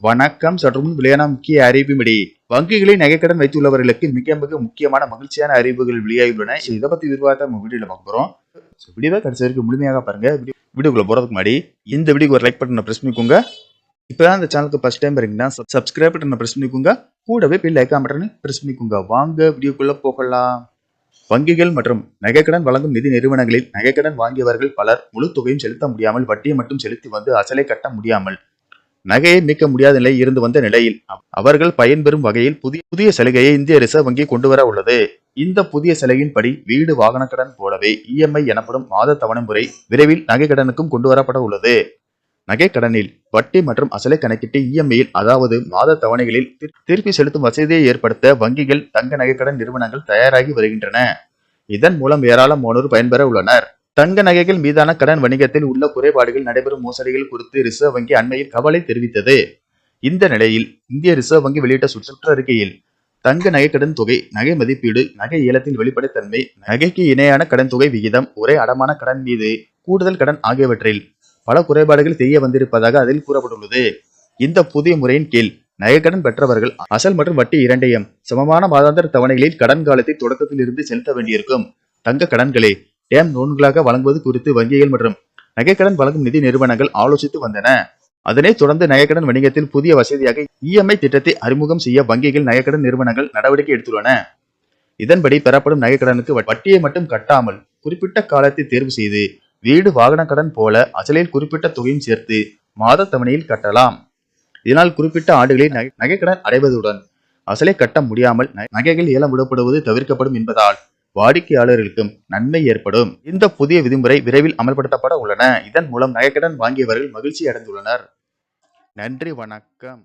வணக்கம். சற்றுமுன் வெளியான முக்கிய அறிவிப்படி வங்கிகளில் நகைக்கடன் வைத்துள்ளவர்களுக்கு மிக மிக முக்கியமான மகிழ்ச்சியான அறிவிப்புகள் வெளியாகியுள்ளன. இதை பத்தி விரிவாக நம்ம வீடியோல பார்க்க போறோம். வீடியோவை கடைசி வரைக்கும் முழுமையாக பாருங்க. வீடியோக்குள்ள போறதுக்கு முன்னாடி இந்த வீடியோக்கு ஒரு லைக் பட்டனை பிரஸ் பண்ணிக்கோங்க. இப்பதான் இந்த சேனலுக்கு ஃபர்ஸ்ட் டைம் இருக்கீங்கன்னா சப்ஸ்கிரைப் பட்டனை பிரஸ் பண்ணிக்கோங்க. கூடவே பெல் ஐகான் பட்டனை பிரஸ் பண்ணிக்கோங்க. வாங்க வீடியோக்குள்ள போகலாம். வங்கிகள் மற்றும் நகைக்கடன் வழங்கும் நிதி நிறுவனங்களில் நகைக்கடன் வாங்கியவர்கள் பலர் முழு தொகையும் செலுத்த முடியாமல் வட்டியை மட்டும் செலுத்தி வந்து அசலை கட்ட முடியாமல் நகையை மீட்க முடியாத நிலை இருந்து வந்த நிலையில் அவர்கள் பயன்பெறும் வகையில் புதிய சலுகையை இந்திய ரிசர்வ் வங்கி கொண்டு வர உள்ளது. இந்த புதிய சலுகையின்படி வீடு வாகன கடன் போலவே இஎம்ஐ எனப்படும் மாத தவணை முறை விரைவில் நகை கடனுக்கும் கொண்டு வரப்பட உள்ளது. நகை கடனில் வட்டி மற்றும் அசலை கணக்கிட்டு இஎம்ஐயில் அதாவது மாத தவணைகளில் திருப்பி செலுத்தும் வசதியை ஏற்படுத்த வங்கிகள் தங்க நகைக்கடன் நிறுவனங்கள் தயாராகி வருகின்றன. இதன் மூலம் ஏராளமானோர் பயன்பெற உள்ளனர். தங்க நகைகள் மீதான கடன் வணிகத்தில் உள்ள குறைபாடுகள் நடைபெறும் மோசடிகள் குறித்து ரிசர்வ் வங்கி அண்மையில் கவலை தெரிவித்தது. இந்த நிலையில் இந்திய ரிசர்வ் வங்கி வெளியிட்ட சுற்றறிக்கையில் தங்க நகை கடன் தொகை, நகை மதிப்பீடு, நகை ஏலத்தின் வெளிப்படைத்தன்மை, நகைக்கு இணையான கடன் தொகை விகிதம், ஒரே அடமான கடன் மீது கூடுதல் கடன் ஆகியவற்றில் பல குறைபாடுகள் தெரிய வந்திருப்பதாக அதில் கூறப்பட்டுள்ளது. இந்த புதிய முறையின் கீழ் நகைக்கடன் பெற்றவர்கள் அசல் மற்றும் வட்டி இரண்டையும் சமமான மாதாந்திர தவணைகளில் கடன் காலத்தை தொடக்கத்தில் இருந்து செலுத்த வேண்டியிருக்கும். தங்க கடன்களை டேம் லோன்களாக வழங்குவது குறித்து வங்கிகள் மற்றும் நகைக்கடன் வழங்கும் நிதி நிறுவனங்கள் ஆலோசித்து வந்தன. அதனைத் தொடர்ந்து நகைக்கடன் வணிகத்தில் புதிய வசதியாக இஎம்ஐ திட்டத்தை அறிமுகம் செய்ய வங்கிகள் நகைக்கடன் நிறுவனங்கள் நடவடிக்கை எடுத்துள்ளன. இதன்படி பெறப்படும் நகைக்கடனுக்கு வட்டியை மட்டும் கட்டாமல் குறிப்பிட்ட காலத்தை தேர்வு செய்து வீடு வாகன கடன் போல அசலில் குறிப்பிட்ட தொகையும் சேர்த்து மாத தவணையில் கட்டலாம். இதனால் குறிப்பிட்ட ஆண்டுகளில் நகைக்கடன் அடைவதுடன் அசலை கட்ட முடியாமல் நகைகள் ஏலம் விடப்படுவது தவிர்க்கப்படும் என்பதால் வாடிக்கையாளர்களுக்கும் நன்மை ஏற்படும். இந்த புதிய விதிமுறை விரைவில் அமல்படுத்தப்பட உள்ளன. இதன் மூலம் நகைக்கடன் வாங்கியவர்கள் மகிழ்ச்சி அடைந்துள்ளனர். நன்றி, வணக்கம்.